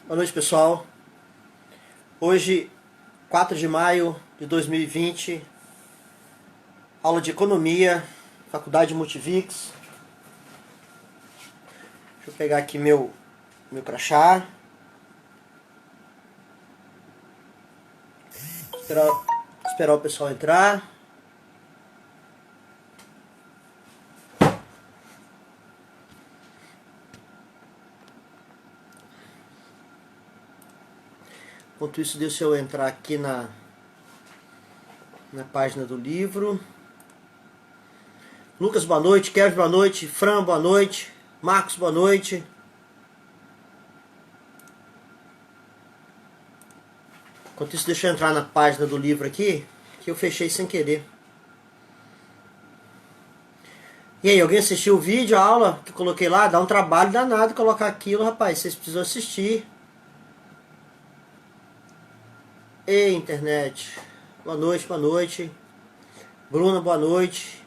Boa noite, pessoal. Hoje, 4 de maio de 2020, aula de Economia, Faculdade Multivix. Deixa eu pegar aqui meu crachá. Esperar o pessoal entrar. Enquanto isso, deixa eu entrar aqui na página do livro. Lucas, boa noite. Kevin, boa noite. Fran, boa noite. Marcos, boa noite. Enquanto isso, deixa eu entrar na página do livro aqui, que eu fechei sem querer. E aí, alguém assistiu o vídeo, a aula que eu coloquei lá? Dá um trabalho danado colocar aquilo, rapaz. Vocês precisam assistir. Ei, internet. Boa noite, boa noite. Bruna, boa noite.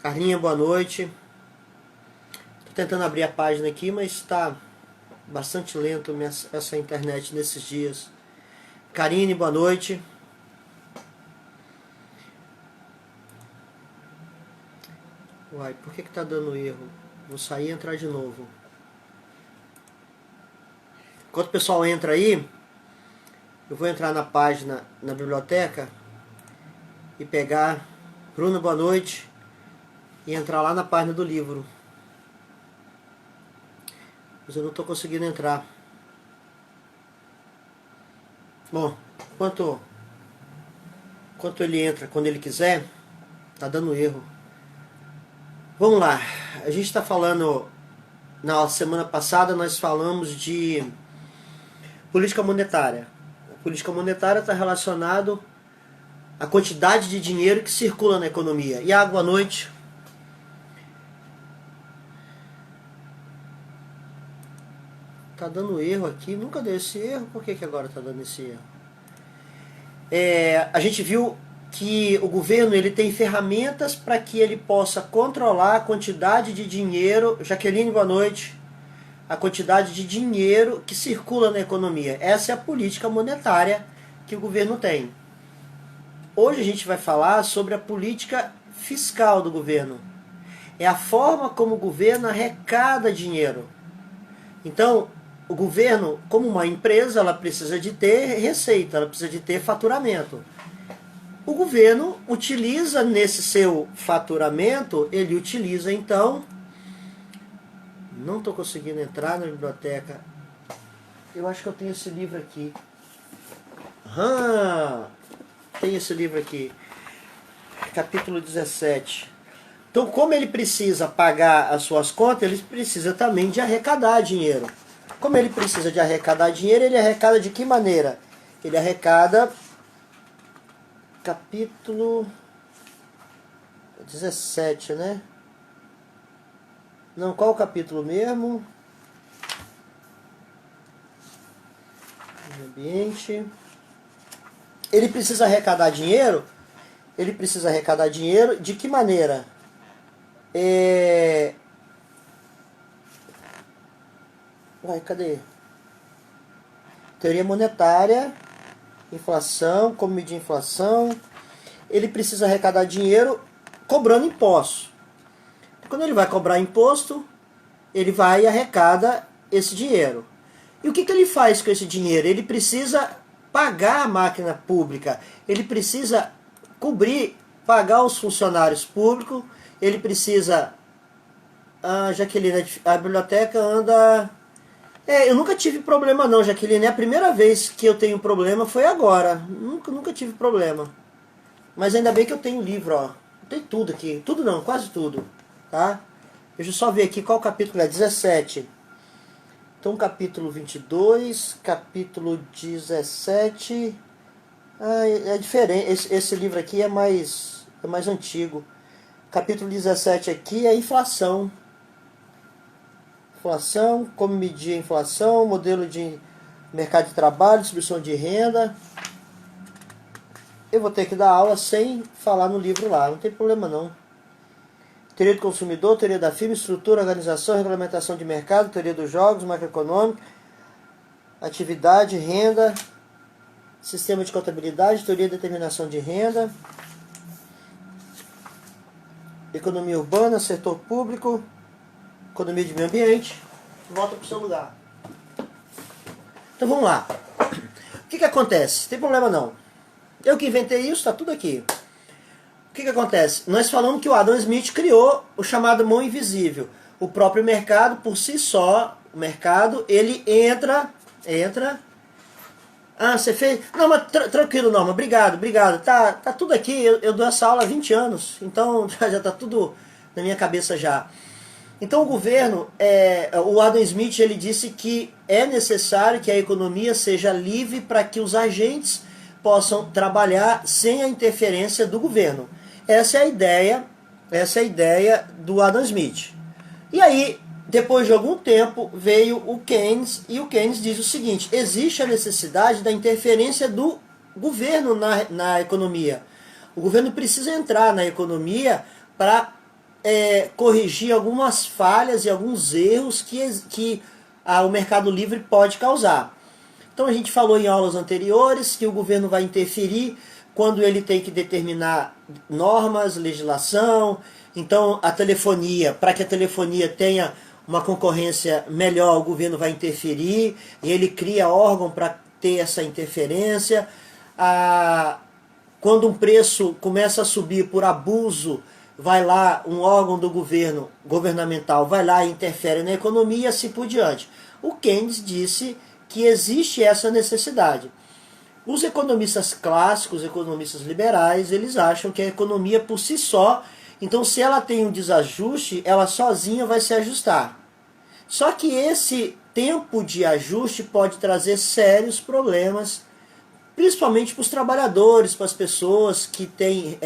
Carlinha, boa noite. Tô tentando abrir a página aqui, mas está bastante lento essa internet nesses dias. Karine, boa noite. Uai, por que tá dando erro? Vou sair e entrar de novo. Enquanto o pessoal entra aí, eu vou entrar na página, na biblioteca, e pegar Bruna, boa noite, e entrar lá na página do livro. Mas eu não estou conseguindo entrar. Bom, enquanto ele entra quando ele quiser, tá dando erro. Vamos lá, a gente está falando, na semana passada nós falamos de política monetária. A política monetária está relacionado à quantidade de dinheiro que circula na economia. Iago, boa noite. Tá dando erro aqui, nunca deu esse erro, por que agora tá dando esse erro? A gente viu que o governo ele tem ferramentas para que ele possa controlar a quantidade de dinheiro. Jaqueline, boa noite. A quantidade de dinheiro que circula na economia. Essa é a política monetária que o governo tem. Hoje a gente vai falar sobre a política fiscal do governo. É a forma como o governo arrecada dinheiro. Então, o governo, como uma empresa, ela precisa de ter receita, ela precisa de ter faturamento. O governo utiliza nesse seu faturamento, ele utiliza então... Não estou conseguindo entrar na biblioteca. Eu acho que eu tenho esse livro aqui. Tem esse livro aqui. Capítulo 17. Então, como ele precisa pagar as suas contas, ele precisa também de arrecadar dinheiro. Como ele precisa de arrecadar dinheiro, ele arrecada de que maneira? Ele arrecada... Capítulo 17, né? Não, qual o capítulo mesmo? Ambiente. Ele precisa arrecadar dinheiro? Ele precisa arrecadar dinheiro de que maneira? Cadê? Teoria monetária, inflação, como medir inflação. Ele precisa arrecadar dinheiro cobrando impostos. Quando ele vai cobrar imposto, ele vai e arrecada esse dinheiro. E o que ele faz com esse dinheiro? Ele precisa pagar a máquina pública, ele precisa pagar os funcionários públicos, ele precisa... Jaqueline, a biblioteca anda... eu nunca tive problema não, Jaqueline. A primeira vez que eu tenho problema foi agora. Nunca tive problema. Mas ainda bem que eu tenho livro, ó. Tem tudo aqui. Tudo não, quase tudo. Tá? Deixa eu só ver aqui qual capítulo é. 17. Então, capítulo 22, capítulo 17... é diferente. Esse livro aqui é mais antigo. Capítulo 17 aqui é inflação. Inflação, como medir a inflação, modelo de mercado de trabalho, distribuição de renda. Eu vou ter que dar aula sem falar no livro lá, não tem problema não. Teoria do consumidor, teoria da firma, estrutura, organização, regulamentação de mercado, teoria dos jogos, macroeconômica, atividade, renda, sistema de contabilidade, teoria de determinação de renda, economia urbana, setor público, economia de meio ambiente. Volta para o seu lugar. Então vamos lá. O que acontece? Não tem problema não. Eu que inventei isso, está tudo aqui. O que acontece? Nós falamos que o Adam Smith criou o chamado mão invisível. O próprio mercado, por si só, o mercado, ele entra... Ah, você fez... Não, mas tranquilo, Norma, obrigado. Tá tudo aqui, eu dou essa aula há 20 anos, então já está tudo na minha cabeça já. Então o governo, o Adam Smith, ele disse que é necessário que a economia seja livre para que os agentes possam trabalhar sem a interferência do governo. Essa é a ideia do Adam Smith. E aí, depois de algum tempo, veio o Keynes, e o Keynes diz o seguinte: existe a necessidade da interferência do governo na economia. O governo precisa entrar na economia para corrigir algumas falhas e alguns erros que o mercado livre pode causar. Então a gente falou em aulas anteriores que o governo vai interferir quando ele tem que determinar normas, legislação. Então a telefonia, para que a telefonia tenha uma concorrência melhor, o governo vai interferir e ele cria órgão para ter essa interferência. Quando um preço começa a subir por abuso, vai lá um órgão do governo governamental, vai lá e interfere na economia e assim por diante. O Keynes disse que existe essa necessidade. Os economistas clássicos, economistas liberais, eles acham que a economia por si só, então se ela tem um desajuste, ela sozinha vai se ajustar. Só que esse tempo de ajuste pode trazer sérios problemas, principalmente para os trabalhadores, para as pessoas que têm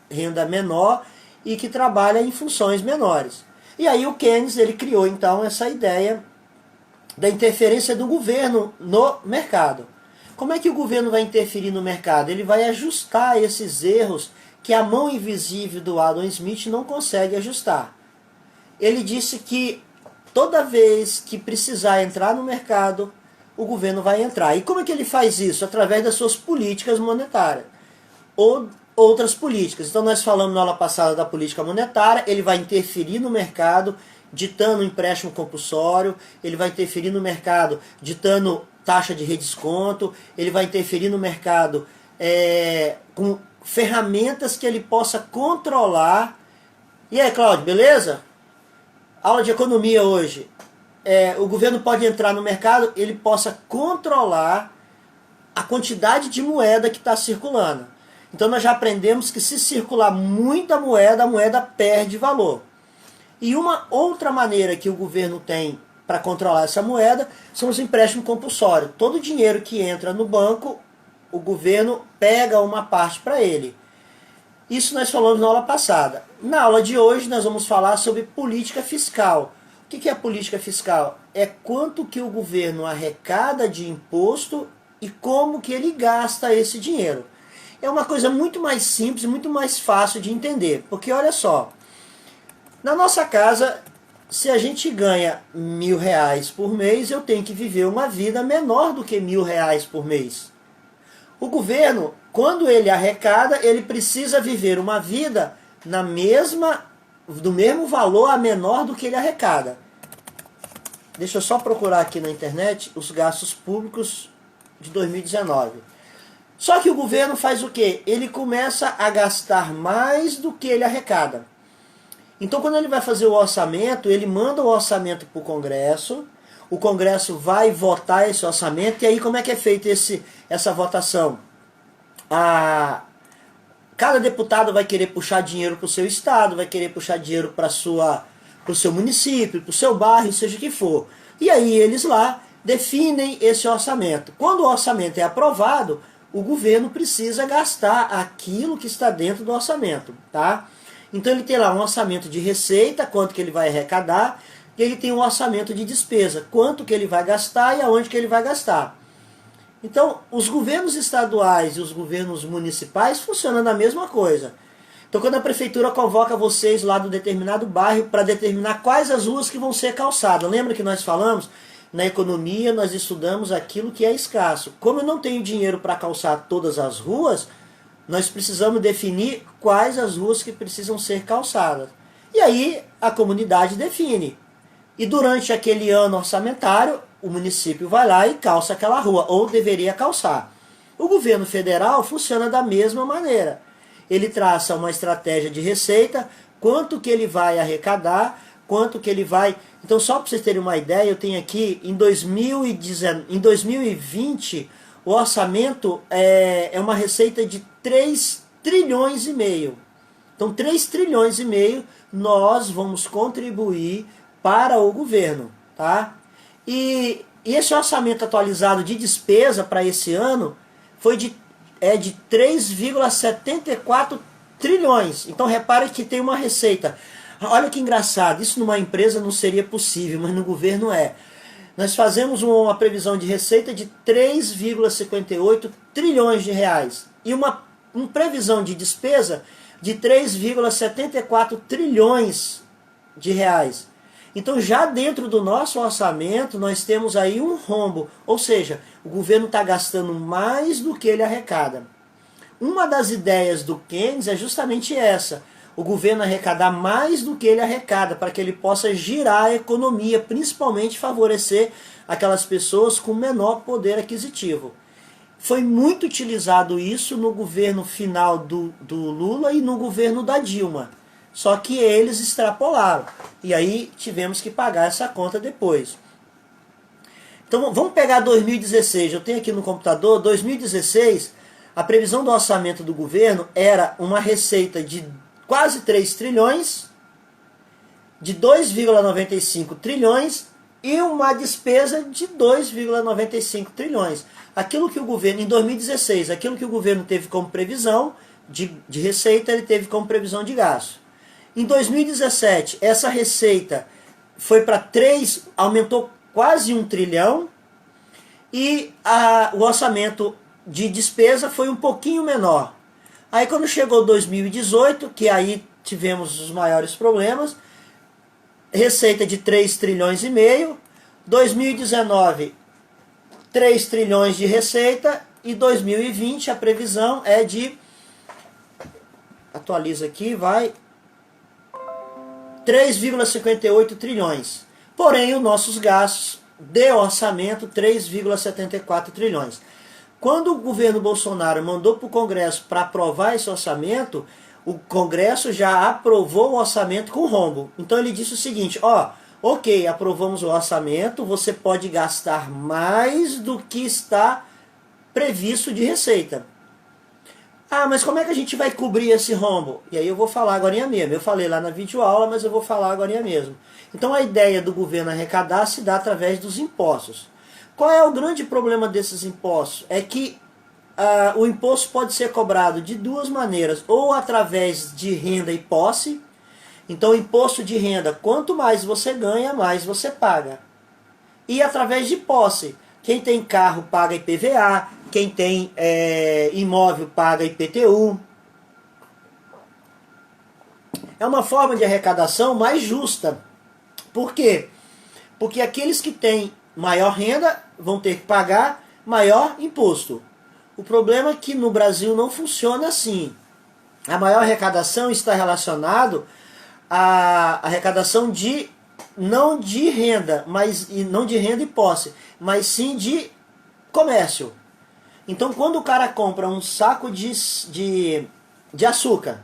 renda menor e que trabalham em funções menores. E aí o Keynes, ele criou então essa ideia da interferência do governo no mercado. Como é que o governo vai interferir no mercado? Ele vai ajustar esses erros que a mão invisível do Adam Smith não consegue ajustar. Ele disse que toda vez que precisar entrar no mercado, o governo vai entrar. E como é que ele faz isso? Através das suas políticas monetárias ou outras políticas. Então nós falamos na aula passada da política monetária, ele vai interferir no mercado, ditando empréstimo compulsório, ele vai interferir no mercado, ditando taxa de redesconto, ele vai interferir no mercado com ferramentas que ele possa controlar. E aí, Cláudio, beleza? Aula de economia hoje. O governo pode entrar no mercado, ele possa controlar a quantidade de moeda que está circulando. Então nós já aprendemos que se circular muita moeda, a moeda perde valor. E uma outra maneira que o governo tem para controlar essa moeda são os empréstimos compulsórios. Todo o dinheiro que entra no banco, o governo pega uma parte para ele. Isso nós falamos na aula passada. Na aula de hoje nós vamos falar sobre política fiscal. O que é política fiscal? É quanto que o governo arrecada de imposto e como que ele gasta esse dinheiro. É uma coisa muito mais simples, muito mais fácil de entender. Porque olha só, na nossa casa, se a gente ganha R$1.000 por mês, eu tenho que viver uma vida menor do que R$1.000 por mês. O governo, quando ele arrecada, ele precisa viver uma vida do mesmo valor a menor do que ele arrecada. Deixa eu só procurar aqui na internet os gastos públicos de 2019. Só que o governo faz o quê? Ele começa a gastar mais do que ele arrecada. Então quando ele vai fazer o orçamento, ele manda o orçamento para o Congresso vai votar esse orçamento, e aí como é que é feita essa votação? Cada deputado vai querer puxar dinheiro para o seu estado, vai querer puxar dinheiro para o seu município, para o seu bairro, seja o que for. E aí eles lá definem esse orçamento. Quando o orçamento é aprovado, o governo precisa gastar aquilo que está dentro do orçamento, tá? Então ele tem lá um orçamento de receita, quanto que ele vai arrecadar, e ele tem um orçamento de despesa, quanto que ele vai gastar e aonde que ele vai gastar. Então, os governos estaduais e os governos municipais funcionam da mesma coisa. Então, quando a prefeitura convoca vocês lá do determinado bairro para determinar quais as ruas que vão ser calçadas, lembra que nós falamos na economia nós estudamos aquilo que é escasso. Como eu não tenho dinheiro para calçar todas as ruas, nós precisamos definir quais as ruas que precisam ser calçadas. E aí a comunidade define. E durante aquele ano orçamentário, o município vai lá e calça aquela rua, ou deveria calçar. O governo federal funciona da mesma maneira. Ele traça uma estratégia de receita, quanto que ele vai arrecadar, quanto que ele vai... Então, só para vocês terem uma ideia, eu tenho aqui, em 2020, o orçamento é uma receita de 3 trilhões e meio. Então, 3 trilhões e meio nós vamos contribuir para o governo, tá? E esse orçamento atualizado de despesa para esse ano foi de 3,74 trilhões. Então repare que tem uma receita. Olha que engraçado, isso numa empresa não seria possível, mas no governo é. Nós fazemos uma previsão de receita de 3,58 trilhões de reais e uma previsão de despesa de 3,74 trilhões de reais. Então já dentro do nosso orçamento nós temos aí um rombo, ou seja, o governo está gastando mais do que ele arrecada. Uma das ideias do Keynes é justamente essa, o governo arrecadar mais do que ele arrecada, para que ele possa girar a economia, principalmente favorecer aquelas pessoas com menor poder aquisitivo. Foi muito utilizado isso no governo final do Lula e no governo da Dilma. Só que eles extrapolaram. E aí tivemos que pagar essa conta depois. Então vamos pegar 2016. Eu tenho aqui no computador, 2016, a previsão do orçamento do governo era uma receita de quase 3 trilhões, de 2,95 trilhões e uma despesa de 2,95 trilhões. Aquilo que o governo, em 2016, aquilo que o governo teve como previsão de receita, ele teve como previsão de gasto. Em 2017, essa receita foi para 3, aumentou quase 1 trilhão e o orçamento de despesa foi um pouquinho menor. Aí quando chegou 2018, que aí tivemos os maiores problemas, receita de 3 trilhões e meio, 2019, 3 trilhões de receita e 2020 a previsão é de, atualiza aqui, vai... 3,58 trilhões. Porém, os nossos gastos de orçamento, 3,74 trilhões. Quando o governo Bolsonaro mandou para o Congresso para aprovar esse orçamento, o Congresso já aprovou o orçamento com rombo. Então ele disse o seguinte, ok, aprovamos o orçamento, você pode gastar mais do que está previsto de receita. Mas como é que a gente vai cobrir esse rombo? E aí eu vou falar agora mesmo. Eu falei lá na videoaula, mas eu vou falar agora mesmo. Então a ideia do governo arrecadar se dá através dos impostos. Qual é o grande problema desses impostos? É que o imposto pode ser cobrado de duas maneiras. Ou através de renda e posse. Então imposto de renda, quanto mais você ganha, mais você paga. E através de posse. Quem tem carro paga IPVA, quem tem imóvel paga IPTU. É uma forma de arrecadação mais justa. Por quê? Porque aqueles que têm maior renda vão ter que pagar maior imposto. O problema é que no Brasil não funciona assim. A maior arrecadação está relacionado à arrecadação não de renda, não de renda e posse, mas sim de comércio. Então quando o cara compra um saco de açúcar,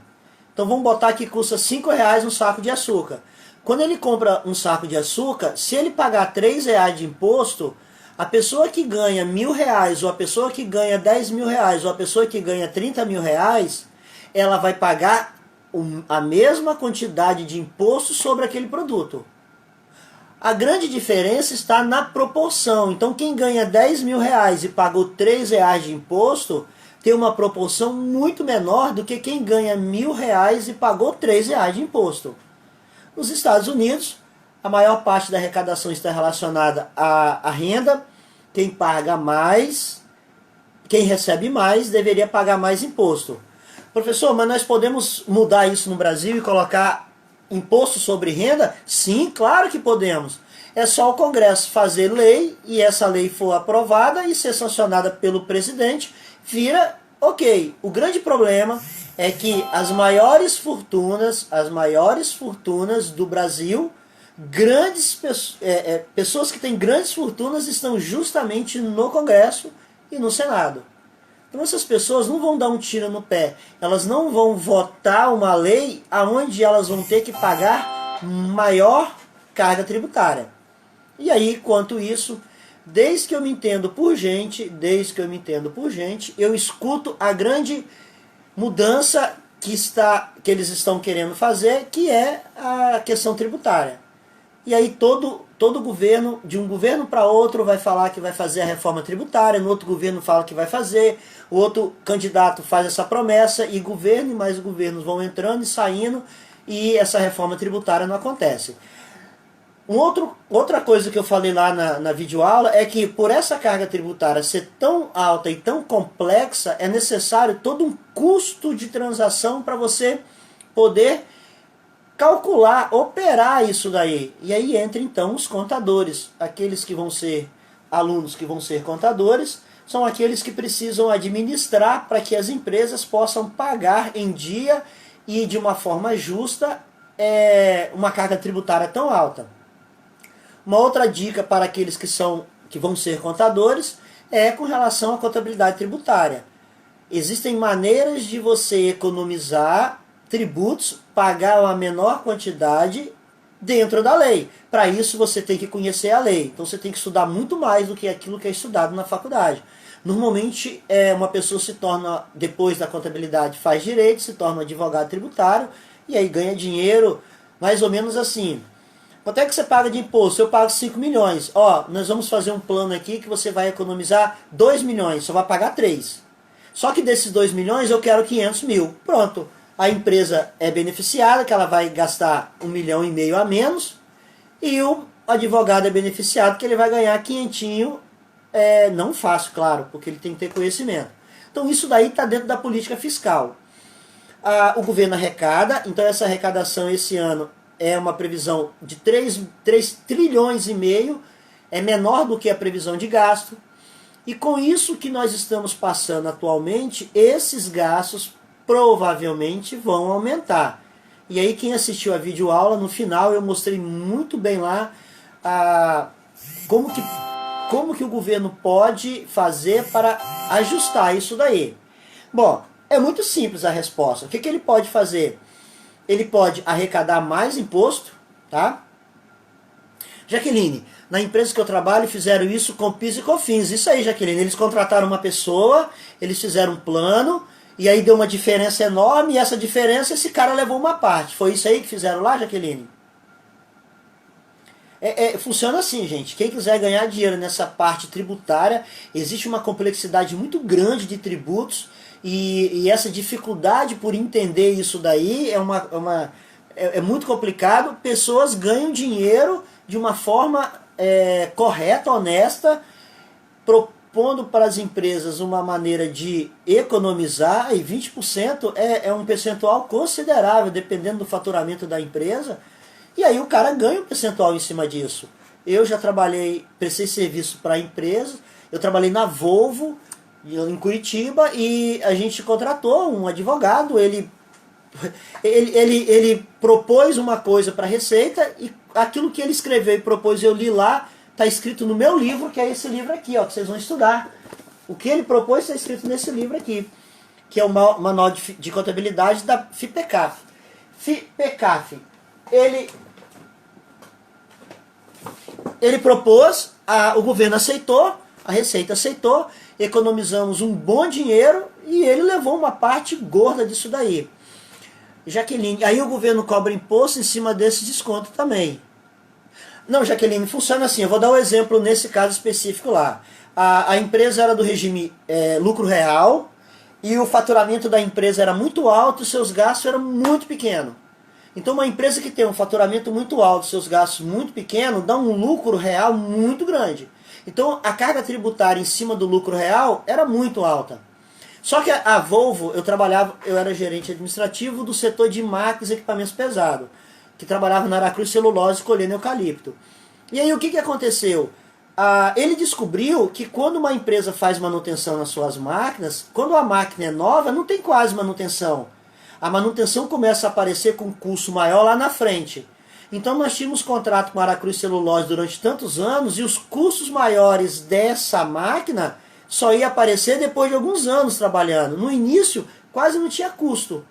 então vamos botar que custa R$5 um saco de açúcar. Quando ele compra um saco de açúcar, se ele pagar R$3 de imposto, a pessoa que ganha R$1.000, ou a pessoa que ganha R$10.000, ou a pessoa que ganha R$30.000, ela vai pagar a mesma quantidade de imposto sobre aquele produto. A grande diferença está na proporção. Então quem ganha R$10.000 e pagou R$3 de imposto, tem uma proporção muito menor do que quem ganha R$1.000 e pagou R$3 de imposto. Nos Estados Unidos, a maior parte da arrecadação está relacionada à renda. Quem paga mais, quem recebe mais, deveria pagar mais imposto. Professor, mas nós podemos mudar isso no Brasil e colocar imposto sobre renda? Sim, claro que podemos. É só o Congresso fazer lei e essa lei for aprovada e ser sancionada pelo presidente, vira ok. O grande problema é que as maiores fortunas do Brasil, pessoas que têm grandes fortunas estão justamente no Congresso e no Senado. Então essas pessoas não vão dar um tiro no pé, elas não vão votar uma lei onde elas vão ter que pagar maior carga tributária. E aí, quanto isso, desde que eu me entendo por gente, eu escuto a grande mudança que eles estão querendo fazer, que é a questão tributária. E aí todo governo, de um governo para outro, vai falar que vai fazer a reforma tributária, no outro governo fala que vai fazer, o outro candidato faz essa promessa, e governo e mais governos vão entrando e saindo, e essa reforma tributária não acontece. Outra coisa que eu falei lá na videoaula é que por essa carga tributária ser tão alta e tão complexa, é necessário todo um custo de transação para você poder calcular, operar isso daí. E aí entra então os contadores. Aqueles que vão ser alunos que vão ser contadores são aqueles que precisam administrar para que as empresas possam pagar em dia e de uma forma justa uma carga tributária tão alta. Uma outra dica para aqueles que vão ser contadores é com relação à contabilidade tributária. Existem maneiras de você economizar tributos, pagar uma menor quantidade dentro da lei. Para isso você tem que conhecer a lei. Então você tem que estudar muito mais do que aquilo que é estudado na faculdade. Normalmente uma pessoa se torna, depois da contabilidade, faz direito, se torna um advogado tributário e aí ganha dinheiro mais ou menos assim. Quanto é que você paga de imposto? Eu pago 5 milhões. Ó, nós vamos fazer um plano aqui que você vai economizar 2 milhões, só vai pagar 3. Só que desses 2 milhões eu quero 500 mil. Pronto. A empresa é beneficiada, que ela vai gastar 1,5 milhão a menos, e o advogado é beneficiado, que ele vai ganhar 500, não fácil, claro, porque ele tem que ter conhecimento. Então isso daí está dentro da política fiscal. O governo arrecada, então essa arrecadação esse ano é uma previsão de 3 trilhões e meio, é menor do que a previsão de gasto, e com isso que nós estamos passando atualmente, esses gastos provavelmente vão aumentar. E aí quem assistiu a videoaula, no final eu mostrei muito bem lá como que o governo pode fazer para ajustar isso daí. Bom, é muito simples a resposta. O que ele pode fazer? Ele pode arrecadar mais imposto, tá? Jaqueline, na empresa que eu trabalho fizeram isso com PIS e COFINS. Isso aí, Jaqueline, eles contrataram uma pessoa, eles fizeram um plano, e aí deu uma diferença enorme, e essa diferença esse cara levou uma parte. Foi isso aí que fizeram lá, Jaqueline? Funciona assim, gente. Quem quiser ganhar dinheiro nessa parte tributária, existe uma complexidade muito grande de tributos, e essa dificuldade por entender isso daí é muito complicado. Pessoas ganham dinheiro de uma forma correta, honesta, propondo para as empresas uma maneira de economizar, e 20% é um percentual considerável, dependendo do faturamento da empresa, e aí o cara ganha um percentual em cima disso. Eu já prestei serviço para empresas, eu trabalhei na Volvo, em Curitiba, e a gente contratou um advogado, ele propôs uma coisa para a Receita, e aquilo que ele escreveu e propôs, eu li lá, está escrito no meu livro, que é esse livro aqui, ó, que vocês vão estudar. O que ele propôs está escrito nesse livro aqui, que é o Manual de Contabilidade da FIPECAF. FIPECAF, ele propôs, o governo aceitou, a Receita aceitou, economizamos um bom dinheiro, e ele levou uma parte gorda disso daí. Jaqueline, aí o governo cobra imposto em cima desse desconto também. Não, Jaqueline, funciona assim. Eu vou dar um exemplo nesse caso específico lá. A empresa era do regime lucro real, e o faturamento da empresa era muito alto e seus gastos eram muito pequenos. Então uma empresa que tem um faturamento muito alto e seus gastos muito pequenos, dá um lucro real muito grande. Então a carga tributária em cima do lucro real era muito alta. Só que a Volvo, eu era gerente administrativo do setor de máquinas e equipamentos pesados, que trabalhava na Aracruz Celulose colhendo eucalipto. E aí o que aconteceu? Ele descobriu que quando uma empresa faz manutenção nas suas máquinas, quando a máquina é nova, não tem quase manutenção. A manutenção começa a aparecer com um custo maior lá na frente. Então nós tínhamos contrato com a Aracruz Celulose durante tantos anos e os custos maiores dessa máquina só ia aparecer depois de alguns anos trabalhando. No início quase não tinha custo.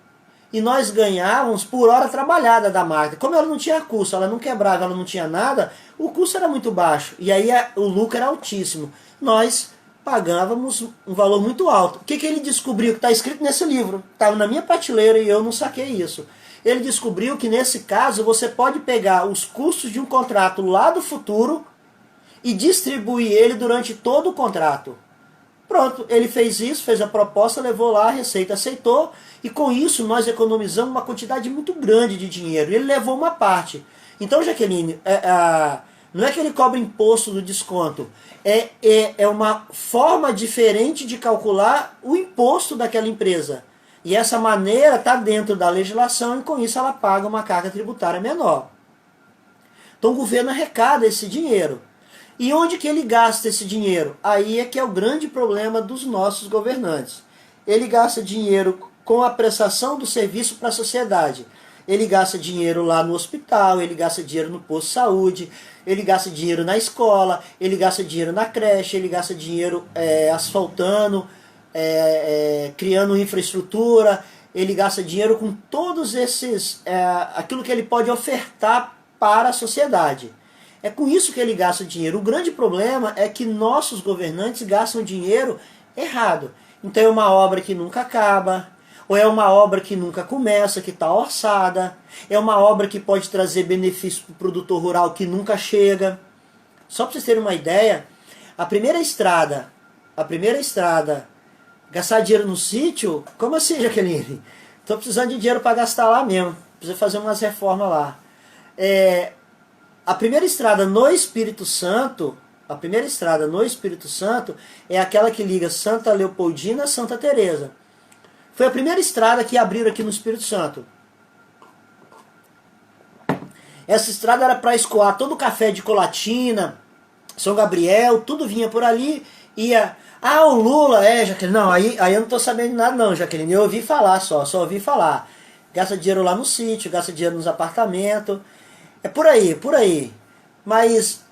E nós ganhávamos por hora trabalhada da máquina. Como ela não tinha custo, ela não quebrava, ela não tinha nada, o custo era muito baixo. E aí o lucro era altíssimo. Nós pagávamos um valor muito alto. O que ele descobriu? Que está escrito nesse livro. Estava na minha prateleira e eu não saquei isso. Ele descobriu que nesse caso você pode pegar os custos de um contrato lá do futuro e distribuir ele durante todo o contrato. Pronto, ele fez isso, fez a proposta, levou lá, a Receita aceitou, e com isso nós economizamos uma quantidade muito grande de dinheiro. Ele levou uma parte. Então, Jaqueline, não é que ele cobra imposto do desconto, é uma forma diferente de calcular o imposto daquela empresa. E essa maneira está dentro da legislação e com isso ela paga uma carga tributária menor. Então o governo arrecada esse dinheiro. E onde que ele gasta esse dinheiro? Aí é que é o grande problema dos nossos governantes. Ele gasta dinheiro com a prestação do serviço para a sociedade. Ele gasta dinheiro lá no hospital, ele gasta dinheiro no posto de saúde, ele gasta dinheiro na escola, ele gasta dinheiro na creche, ele gasta dinheiro asfaltando, criando infraestrutura, ele gasta dinheiro com todos esses, aquilo que ele pode ofertar para a sociedade. É com isso que ele gasta dinheiro. O grande problema é que nossos governantes gastam dinheiro errado. Então é uma obra que nunca acaba, ou é uma obra que nunca começa, que está orçada, é uma obra que pode trazer benefício para o produtor rural que nunca chega. Só para vocês terem uma ideia, a primeira estrada, gastar dinheiro no sítio, como assim, Jaqueline? Estou precisando de dinheiro para gastar lá mesmo, preciso fazer umas reformas lá. A primeira estrada no Espírito Santo, é aquela que liga Santa Leopoldina a Santa Teresa. Foi a primeira estrada que abriram aqui no Espírito Santo. Essa estrada era para escoar todo o café de Colatina, São Gabriel, tudo vinha por ali, ia... o Lula, Jaqueline, não, aí eu não estou sabendo de nada não, Jaqueline, eu ouvi falar só ouvi falar. Gasta dinheiro lá no sítio, gasta dinheiro nos apartamentos, é por aí. Mas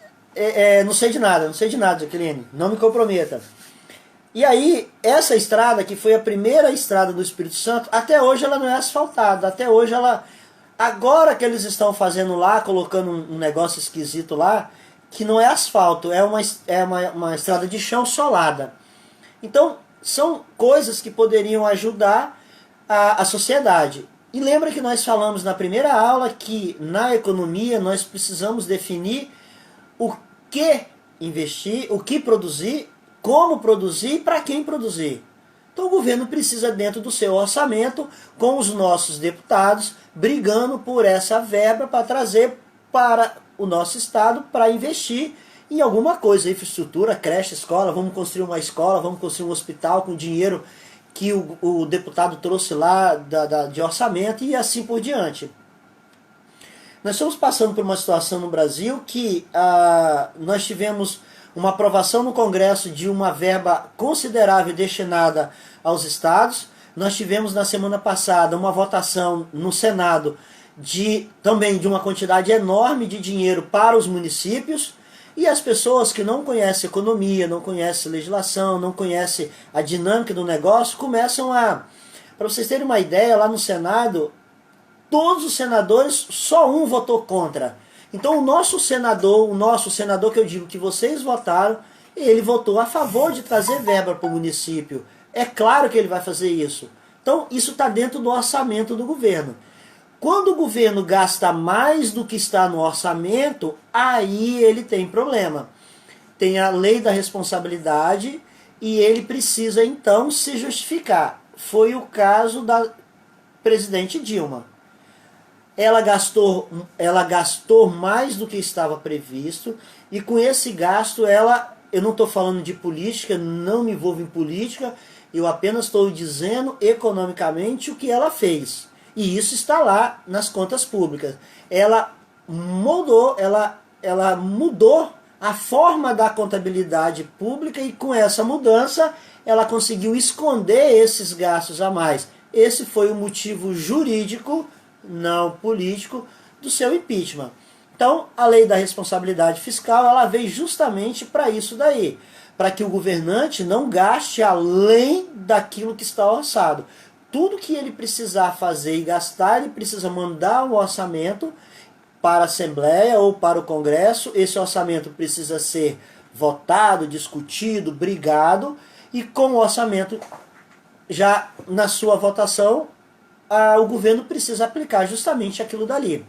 não sei de nada, Jaqueline, não me comprometa. E aí, essa estrada, que foi a primeira estrada do Espírito Santo, até hoje ela não é asfaltada, até hoje ela... Agora que eles estão fazendo lá, colocando um negócio esquisito lá, que não é asfalto, é uma estrada de chão solada. Então, são coisas que poderiam ajudar a sociedade. E lembra que nós falamos na primeira aula que na economia nós precisamos definir o que investir, o que produzir, como produzir e para quem produzir. Então o governo precisa, dentro do seu orçamento, com os nossos deputados, brigando por essa verba para trazer para o nosso estado para investir em alguma coisa, infraestrutura, creche, escola, vamos construir uma escola, vamos construir um hospital com dinheiro que o deputado trouxe lá de orçamento e assim por diante. Nós estamos passando por uma situação no Brasil que nós tivemos uma aprovação no Congresso de uma verba considerável destinada aos estados. Nós tivemos na semana passada uma votação no Senado também de uma quantidade enorme de dinheiro para os municípios. E as pessoas que não conhecem economia, não conhecem legislação, não conhecem a dinâmica do negócio, começam a... Para vocês terem uma ideia, lá no Senado, todos os senadores, só um votou contra. Então o nosso senador que eu digo que vocês votaram, ele votou a favor de trazer verba para o município. É claro que ele vai fazer isso. Então isso está dentro do orçamento do governo. Quando o governo gasta mais do que está no orçamento, aí ele tem problema. Tem a lei da responsabilidade e ele precisa então se justificar. Foi o caso da presidente Dilma. Ela gastou mais do que estava previsto e com esse gasto eu não estou falando de política, não me envolvo em política, eu apenas estou dizendo economicamente o que ela fez. E isso está lá nas contas públicas. Ela moldou, ela ela mudou a forma da contabilidade pública e com essa mudança ela conseguiu esconder esses gastos a mais. Esse foi o motivo jurídico, não político, do seu impeachment. Então, a lei da responsabilidade fiscal, ela veio justamente para isso daí, para que o governante não gaste além daquilo que está orçado. Tudo que ele precisar fazer e gastar, ele precisa mandar um orçamento para a Assembleia ou para o Congresso. Esse orçamento precisa ser votado, discutido, brigado, e com o orçamento já na sua votação, o governo precisa aplicar justamente aquilo dali.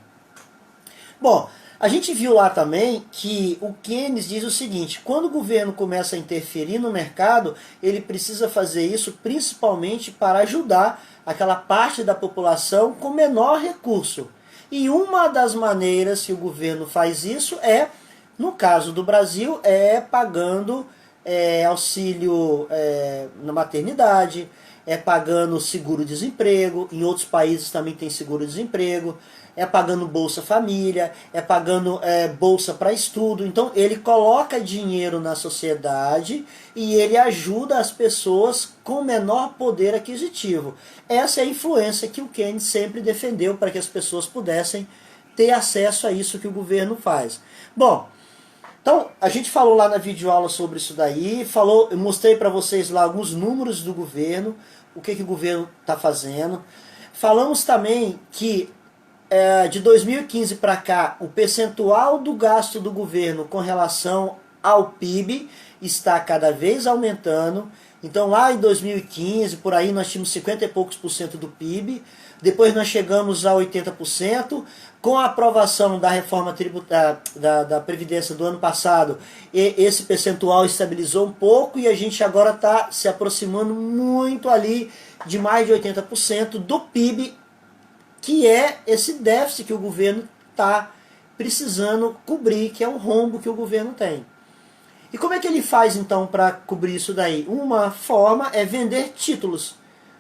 Bom, a gente viu lá também que o Keynes diz o seguinte: quando o governo começa a interferir no mercado, ele precisa fazer isso principalmente para ajudar aquela parte da população com menor recurso. E uma das maneiras que o governo faz isso é, no caso do Brasil, é pagando auxílio na maternidade, é pagando seguro-desemprego, em outros países também tem seguro-desemprego, é pagando Bolsa Família, é pagando bolsa para estudo. Então ele coloca dinheiro na sociedade e ele ajuda as pessoas com menor poder aquisitivo. Essa é a influência que o Keynes sempre defendeu para que as pessoas pudessem ter acesso a isso que o governo faz. Bom, então a gente falou lá na videoaula sobre isso daí, eu mostrei para vocês lá alguns números do governo, o que o governo está fazendo. Falamos também que de 2015 para cá, o percentual do gasto do governo com relação ao PIB está cada vez aumentando. Então lá em 2015, por aí nós tínhamos 50 e poucos por cento do PIB, depois nós chegamos a 80%, com a aprovação da reforma tributária da Previdência do ano passado, esse percentual estabilizou um pouco e a gente agora está se aproximando muito ali de mais de 80% do PIB, que é esse déficit que o governo está precisando cobrir, que é um rombo que o governo tem. E como é que ele faz então para cobrir isso daí? Uma forma é vender títulos.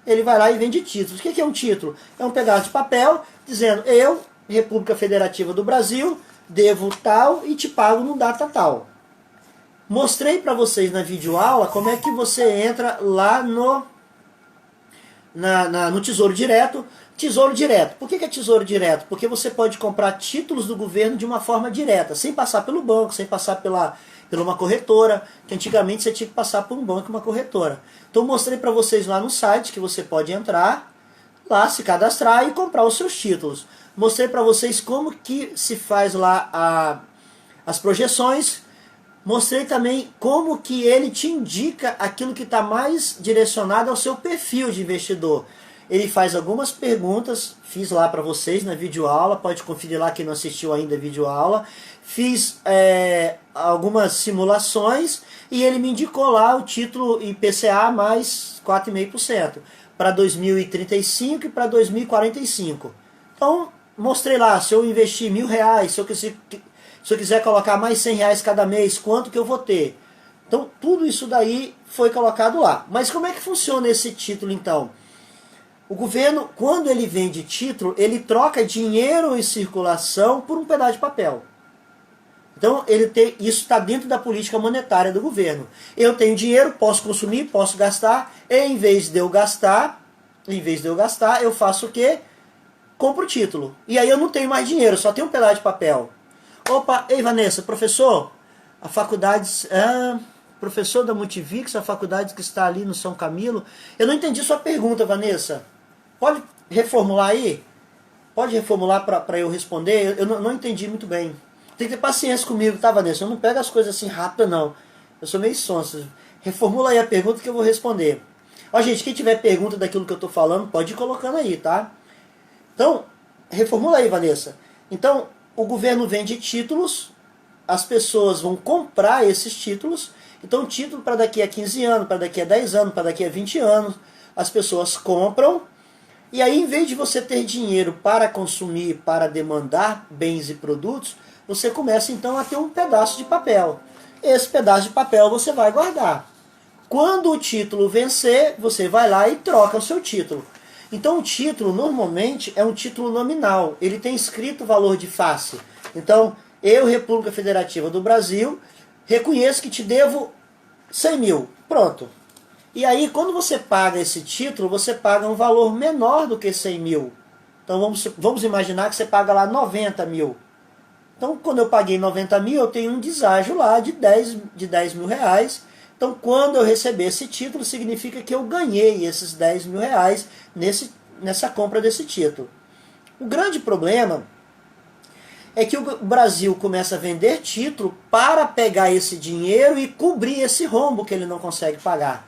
Ele vai lá e vende títulos. O que é um título? É um pedaço de papel dizendo: eu, República Federativa do Brasil, devo tal e te pago no data tal. Mostrei para vocês na videoaula como é que você entra lá no Tesouro Direto. Tesouro Direto. Por que é Tesouro Direto? Porque você pode comprar títulos do governo de uma forma direta, sem passar pelo banco, sem passar pela uma corretora, que antigamente você tinha que passar por um banco e uma corretora. Então mostrei para vocês lá no site que você pode entrar, lá se cadastrar e comprar os seus títulos. Mostrei para vocês como que se faz lá as projeções. Mostrei também como que ele te indica aquilo que está mais direcionado ao seu perfil de investidor. Ele faz algumas perguntas, fiz lá para vocês na videoaula, pode conferir lá quem não assistiu ainda a videoaula. Fiz algumas simulações e ele me indicou lá o título IPCA mais 4,5% para 2035 e para 2045. Então, mostrei lá, se eu investir R$1.000, se eu quiser colocar mais R$100 cada mês, quanto que eu vou ter? Então, tudo isso daí foi colocado lá. Mas como é que funciona esse título então? O governo, quando ele vende título, ele troca dinheiro em circulação por um pedaço de papel. Então, isso está dentro da política monetária do governo. Eu tenho dinheiro, posso consumir, posso gastar, e em vez de eu gastar, eu faço o quê? Compro o título. E aí eu não tenho mais dinheiro, só tenho um pedaço de papel. Opa, ei Vanessa, professor, a faculdade... professor da Multivix, a faculdade que está ali no São Camilo. Eu não entendi sua pergunta, Vanessa. Pode reformular aí? Pode reformular para eu responder? Eu não entendi muito bem. Tem que ter paciência comigo, tá, Vanessa? Eu não pego as coisas assim rápido, não. Eu sou meio sonso. Reformula aí a pergunta que eu vou responder. Ó, gente, quem tiver pergunta daquilo que eu estou falando, pode ir colocando aí, tá? Então, reformula aí, Vanessa. Então, o governo vende títulos, as pessoas vão comprar esses títulos. Então, título para daqui a 15 anos, para daqui a 10 anos, para daqui a 20 anos, as pessoas compram. E aí, em vez de você ter dinheiro para consumir, para demandar bens e produtos, você começa então a ter um pedaço de papel. Esse pedaço de papel você vai guardar. Quando o título vencer, você vai lá e troca o seu título. Então, o título, normalmente, é um título nominal. Ele tem escrito valor de face. Então, Eu, República Federativa do Brasil, reconheço que te devo 100 mil. Pronto. E aí, quando você paga esse título, você paga um valor menor do que 100 mil. Então, vamos imaginar que você paga lá 90 mil. Então, quando eu paguei 90 mil, eu tenho um deságio lá de 10 mil reais. Então, quando eu receber esse título, significa que eu ganhei esses 10 mil reais nessa compra desse título. O grande problema é que o Brasil começa a vender título para pegar esse dinheiro e cobrir esse rombo que ele não consegue pagar.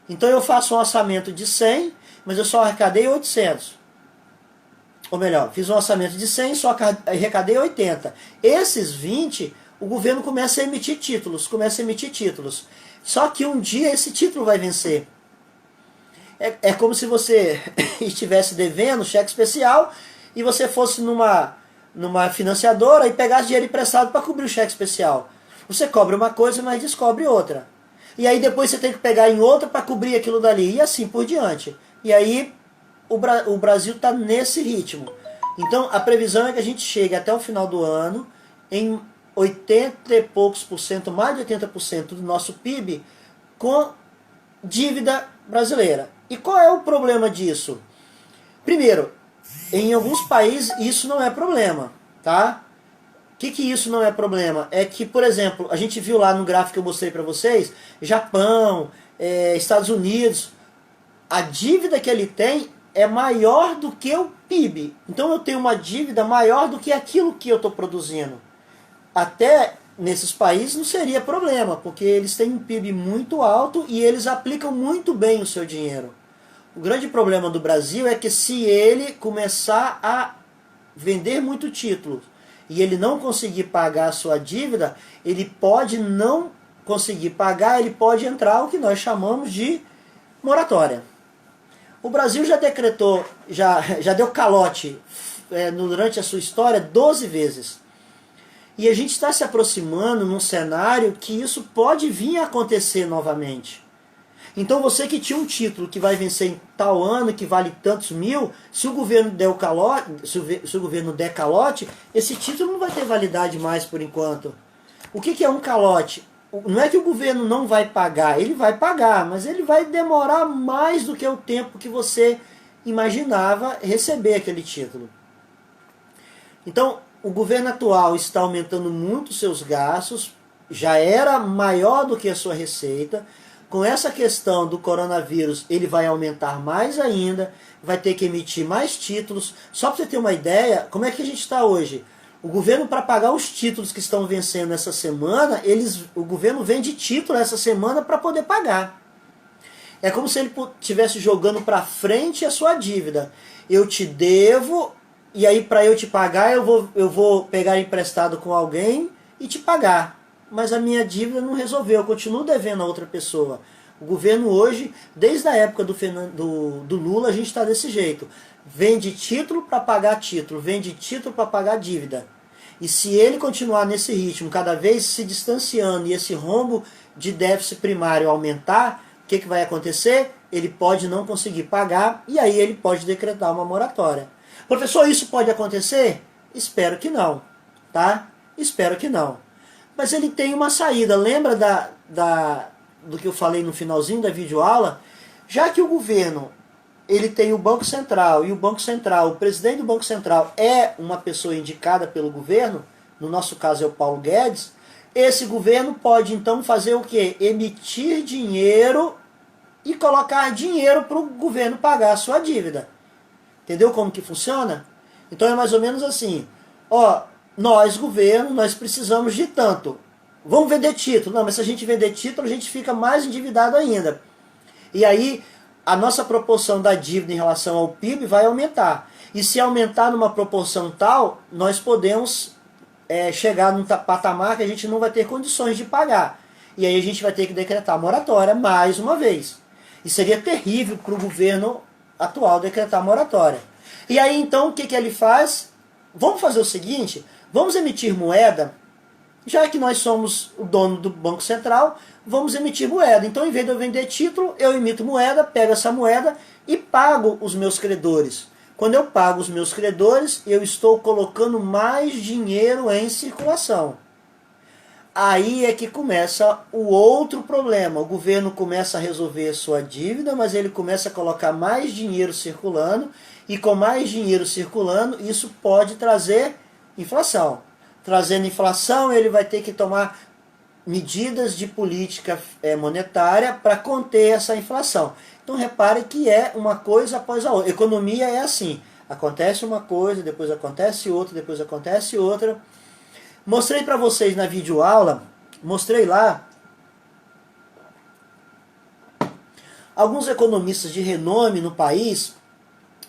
Então eu faço um orçamento de 100, mas eu só arrecadei 800. Ou melhor, fiz um orçamento de 100, só arrecadei 80. Esses 20, o governo começa a emitir títulos, Só que um dia esse título vai vencer. É como se você estivesse devendo cheque especial e você fosse numa financiadora e pegasse dinheiro emprestado para cobrir o cheque especial. Você cobra uma coisa, mas descobre outra. E aí depois você tem que pegar em outra para cobrir aquilo dali. E assim por diante. E aí o Brasil está nesse ritmo. Então a previsão é que a gente chegue até o final do ano em 80 e poucos por cento, mais de 80% do nosso PIB com dívida brasileira. E qual é o problema disso? Primeiro, em alguns países isso não é problema, tá? O que isso não é problema? É que, por exemplo, a gente viu lá no gráfico que eu mostrei para vocês, Japão, Estados Unidos, a dívida que ele tem é maior do que o PIB. Então eu tenho uma dívida maior do que aquilo que eu estou produzindo. Até nesses países não seria problema, porque eles têm um PIB muito alto e eles aplicam muito bem o seu dinheiro. O grande problema do Brasil é que se ele começar a vender muito título e ele não conseguir pagar a sua dívida, ele pode não conseguir pagar, ele pode entrar o que nós chamamos de moratória. O Brasil já decretou, já deu calote durante a sua história 12 vezes. E a gente está se aproximando num cenário que isso pode vir a acontecer novamente. Então você que tinha um título que vai vencer em tal ano, que vale tantos mil, se o governo der calote, se o governo der calote, esse título não vai ter validade mais por enquanto. O que é um calote? Não é que o governo não vai pagar, ele vai pagar, mas ele vai demorar mais do que o tempo que você imaginava receber aquele título. Então, o governo atual está aumentando muito seus gastos, já era maior do que a sua receita. Com essa questão do coronavírus, ele vai aumentar mais ainda, vai ter que emitir mais títulos. Só para você ter uma ideia, como é que a gente está hoje? O governo, para pagar os títulos que estão vencendo essa semana, o governo vende título essa semana para poder pagar. É como se ele estivesse jogando para frente a sua dívida. Eu te devo, e aí para eu te pagar eu vou pegar emprestado com alguém e te pagar. Mas a minha dívida não resolveu, eu continuo devendo a outra pessoa. O governo hoje, desde a época do Lula, a gente está desse jeito. Vende título para pagar título, vende título para pagar dívida. E se ele continuar nesse ritmo, cada vez se distanciando e esse rombo de déficit primário aumentar, o que vai acontecer? Ele pode não conseguir pagar e aí ele pode decretar uma moratória. Professor, isso pode acontecer? Espero que não, tá? Espero que não. Mas ele tem uma saída. Lembra do que eu falei no finalzinho da videoaula? Já que o governo ele tem o Banco Central, e o Banco Central, o presidente do Banco Central é uma pessoa indicada pelo governo, no nosso caso é o Paulo Guedes, esse governo pode então fazer o quê? Emitir dinheiro e colocar dinheiro para o governo pagar a sua dívida. Entendeu como que funciona? Então é mais ou menos assim, nós, governo, nós precisamos de tanto. Vamos vender título. Não, mas se a gente vender título, a gente fica mais endividado ainda. E aí, a nossa proporção da dívida em relação ao PIB vai aumentar. E se aumentar numa proporção tal, nós podemos chegar num patamar que a gente não vai ter condições de pagar. E aí a gente vai ter que decretar moratória mais uma vez. E seria terrível para o governo atual decretar moratória. E aí, então, o que ele faz? Vamos fazer o seguinte... Vamos emitir moeda, já que nós somos o dono do Banco Central, vamos emitir moeda. Então, em vez de eu vender título, eu emito moeda, pego essa moeda e pago os meus credores. Quando eu pago os meus credores, eu estou colocando mais dinheiro em circulação. Aí é que começa o outro problema. O governo começa a resolver sua dívida, mas ele começa a colocar mais dinheiro circulando, e com mais dinheiro circulando, isso pode trazer inflação. Trazendo inflação, ele vai ter que tomar medidas de política monetária para conter essa inflação. Então repare que é uma coisa após a outra. Economia é assim. Acontece uma coisa, depois acontece outra, depois acontece outra. Mostrei para vocês na videoaula, mostrei lá, alguns economistas de renome no país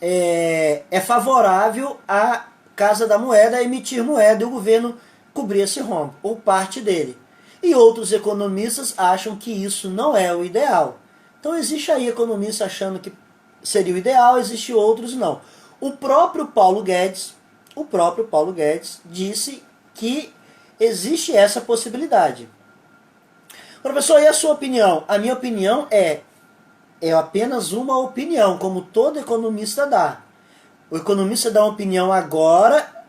é favorável à Casa da Moeda a emitir moeda e o governo cobrir esse rombo, ou parte dele. E outros economistas acham que isso não é o ideal. Então existe aí economistas achando que seria o ideal, existe outros não. O próprio Paulo Guedes disse que existe essa possibilidade. Professor, e a sua opinião? A minha opinião é apenas uma opinião, como todo economista dá. O economista dá uma opinião agora,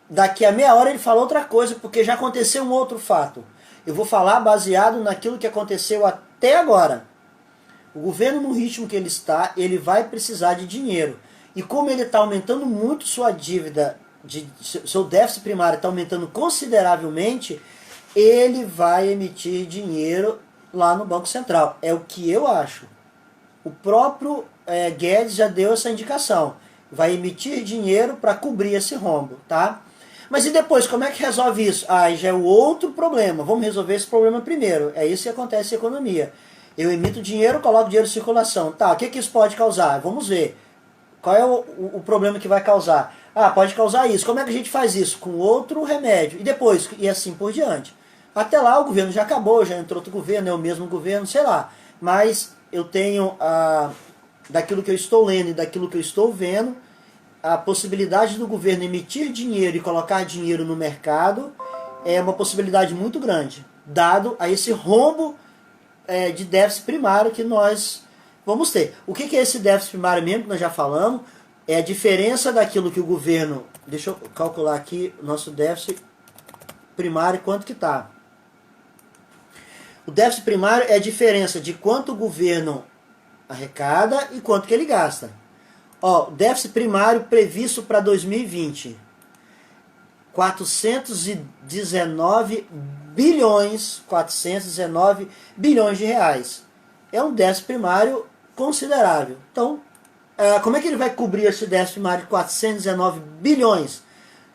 daqui a meia hora ele fala outra coisa, porque já aconteceu um outro fato. Eu vou falar baseado naquilo que aconteceu até agora. O governo, no ritmo que ele está, ele vai precisar de dinheiro. E como ele está aumentando muito sua dívida, seu déficit primário está aumentando consideravelmente, ele vai emitir dinheiro lá no Banco Central. É o que eu acho. O próprio Guedes já deu essa indicação. Vai emitir dinheiro para cobrir esse rombo, tá? Mas e depois, como é que resolve isso? Ah, já é o outro problema. Vamos resolver esse problema primeiro. É isso que acontece na economia. Eu emito dinheiro, coloco dinheiro em circulação. Tá, o que isso pode causar? Vamos ver. Qual é o problema que vai causar? Ah, pode causar isso. Como é que a gente faz isso? Com outro remédio. E depois, e assim por diante. Até lá o governo já acabou, já entrou outro governo, é o mesmo governo, sei lá. Mas eu tenho, daquilo que eu estou lendo e daquilo que eu estou vendo, a possibilidade do governo emitir dinheiro e colocar dinheiro no mercado é uma possibilidade muito grande, dado a esse rombo de déficit primário que nós vamos ter. O que é esse déficit primário mesmo que nós já falamos? É a diferença daquilo que o governo... Deixa eu calcular aqui o nosso déficit primário, quanto que está. O déficit primário é a diferença de quanto o governo arrecada e quanto que ele gasta. Ó, o déficit primário previsto para 2020, 419 bilhões de reais. É um déficit primário considerável. Então, como é que ele vai cobrir esse déficit primário de 419 bilhões?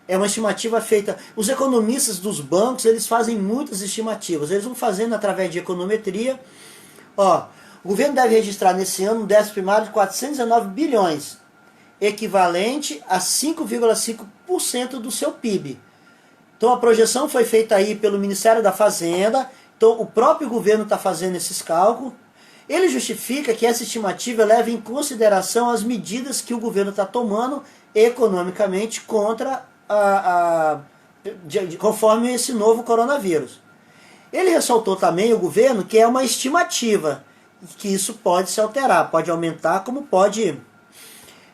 É uma estimativa feita... Os economistas dos bancos, eles fazem muitas estimativas. Eles vão fazendo através de econometria. Ó, o governo deve registrar nesse ano um déficit primário de 419 bilhões, equivalente a 5,5% do seu PIB. Então a projeção foi feita aí pelo Ministério da Fazenda. Então o próprio governo está fazendo esses cálculos. Ele justifica que essa estimativa leva em consideração as medidas que o governo está tomando economicamente contra conforme esse novo coronavírus. Ele ressaltou também, o governo, que é uma estimativa, que isso pode se alterar, pode aumentar, como pode...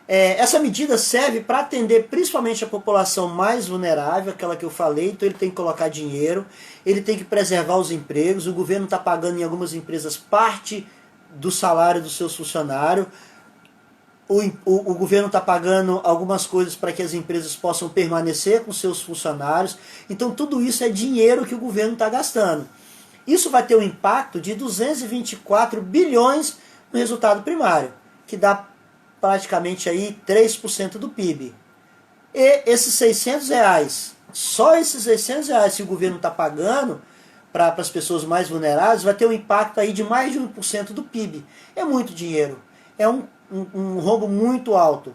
essa medida serve para atender principalmente a população mais vulnerável, aquela que eu falei. Então ele tem que colocar dinheiro, ele tem que preservar os empregos. O governo está pagando em algumas empresas parte do salário dos seus funcionários. O governo está pagando algumas coisas para que as empresas possam permanecer com seus funcionários. Então tudo isso é dinheiro que o governo está gastando. Isso vai ter um impacto de 224 bilhões no resultado primário, que dá praticamente aí 3% do PIB. E esses 600 reais, só esses 600 reais que o governo está pagando para as pessoas mais vulneráveis, vai ter um impacto aí de mais de 1% do PIB. É muito dinheiro. É um rombo muito alto.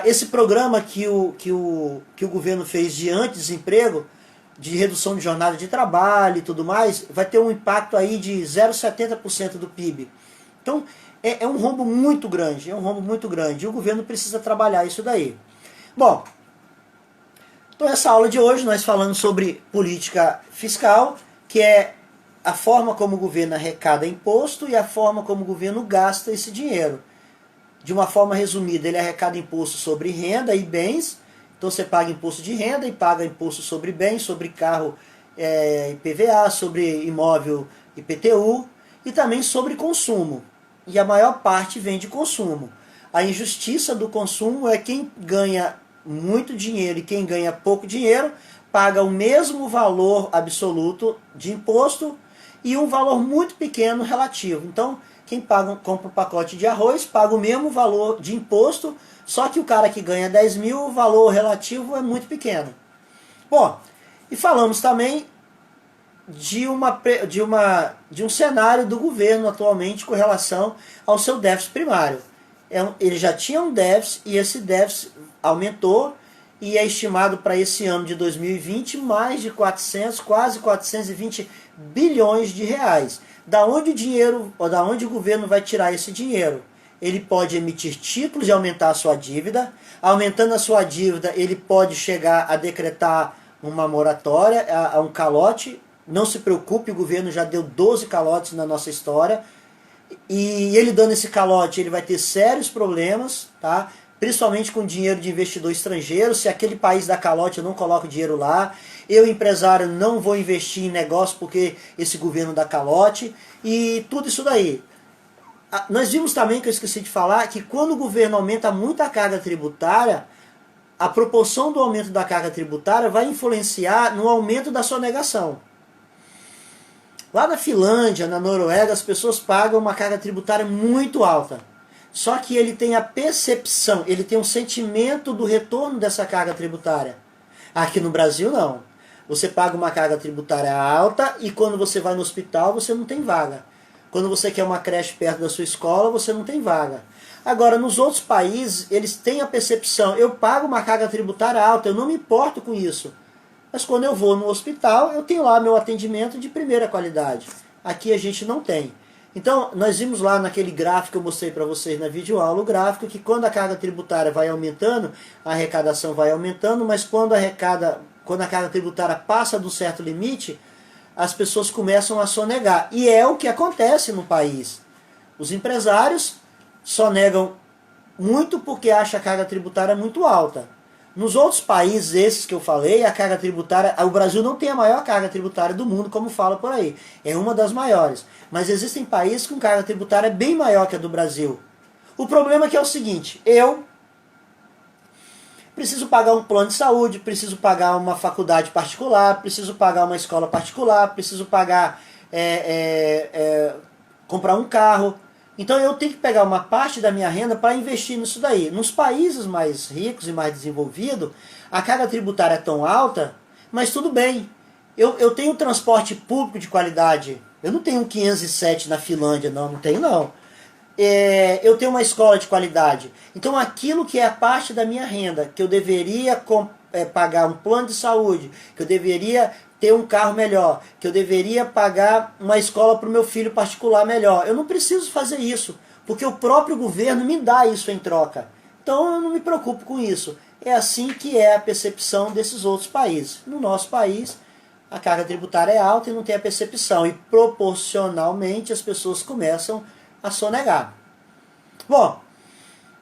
Esse programa que o governo fez de anti-desemprego, de redução de jornada de trabalho e tudo mais, vai ter um impacto aí de 0,70% do PIB. Então, é um rombo muito grande, E o governo precisa trabalhar isso daí. Bom, então essa aula de hoje nós falamos sobre política fiscal, que é a forma como o governo arrecada imposto e a forma como o governo gasta esse dinheiro. de uma forma resumida, ele arrecada imposto sobre renda e bens. Então você paga imposto de renda e paga imposto sobre bens, sobre carro, IPVA, sobre imóvel, IPTU, e também sobre consumo. E a maior parte vem de consumo. A injustiça do consumo é quem ganha muito dinheiro e quem ganha pouco dinheiro paga o mesmo valor absoluto de imposto e um valor muito pequeno relativo. Então, quem compra um pacote de arroz paga o mesmo valor de imposto, só que o cara que ganha 10 mil, o valor relativo é muito pequeno. Bom, e falamos também de um cenário do governo atualmente com relação ao seu déficit primário. Ele já tinha um déficit e esse déficit aumentou e é estimado para esse ano de 2020 mais de 400, quase 420 bilhões de reais. Da onde o governo vai tirar esse dinheiro? Ele pode emitir títulos e aumentar a sua dívida. Aumentando a sua dívida, ele pode chegar a decretar uma moratória, a um calote. Não se preocupe, o governo já deu 12 calotes na nossa história. E ele dando esse calote, ele vai ter sérios problemas, tá? Principalmente com dinheiro de investidor estrangeiro. Se aquele país dá calote, eu não coloco dinheiro lá. Eu, empresário, não vou investir em negócio porque esse governo dá calote. E tudo isso daí. Nós vimos também, que eu esqueci de falar, que quando o governo aumenta muito a carga tributária, a proporção do aumento da carga tributária vai influenciar no aumento da sonegação. Lá na Finlândia, na Noruega, as pessoas pagam uma carga tributária muito alta. Só que ele tem a percepção, ele tem um sentimento do retorno dessa carga tributária. Aqui no Brasil, não. Você paga uma carga tributária alta e quando você vai no hospital, você não tem vaga. Quando você quer uma creche perto da sua escola, você não tem vaga. Agora, nos outros países, eles têm a percepção, eu pago uma carga tributária alta, eu não me importo com isso. Mas quando eu vou no hospital, eu tenho lá meu atendimento de primeira qualidade. Aqui a gente não tem. Então, nós vimos lá naquele gráfico que eu mostrei para vocês na videoaula, o gráfico que quando a carga tributária vai aumentando, a arrecadação vai aumentando, mas quando a carga tributária passa de um certo limite, as pessoas começam a sonegar. E é o que acontece no país. Os empresários sonegam muito porque acham a carga tributária muito alta. Nos outros países, esses que eu falei, a carga tributária, o Brasil não tem a maior carga tributária do mundo, como fala por aí. É uma das maiores. Mas existem países com carga tributária bem maior que a do Brasil. O problema é que é o seguinte, eu preciso pagar um plano de saúde, preciso pagar uma faculdade particular, preciso pagar uma escola particular, preciso pagar, comprar um carro. Então eu tenho que pegar uma parte da minha renda para investir nisso daí. Nos países mais ricos e mais desenvolvidos, a carga tributária é tão alta, mas tudo bem. Eu tenho transporte público de qualidade. Eu não tenho um 507 na Finlândia, não tenho não. Eu tenho uma escola de qualidade. Então aquilo que é a parte da minha renda, que eu deveria pagar um plano de saúde, que eu deveria ter um carro melhor, que eu deveria pagar uma escola para o meu filho particular melhor. Eu não preciso fazer isso, porque o próprio governo me dá isso em troca. Então eu não me preocupo com isso. É assim que é a percepção desses outros países. No nosso país, a carga tributária é alta e não tem a percepção. E proporcionalmente as pessoas começam a sonegar. Bom,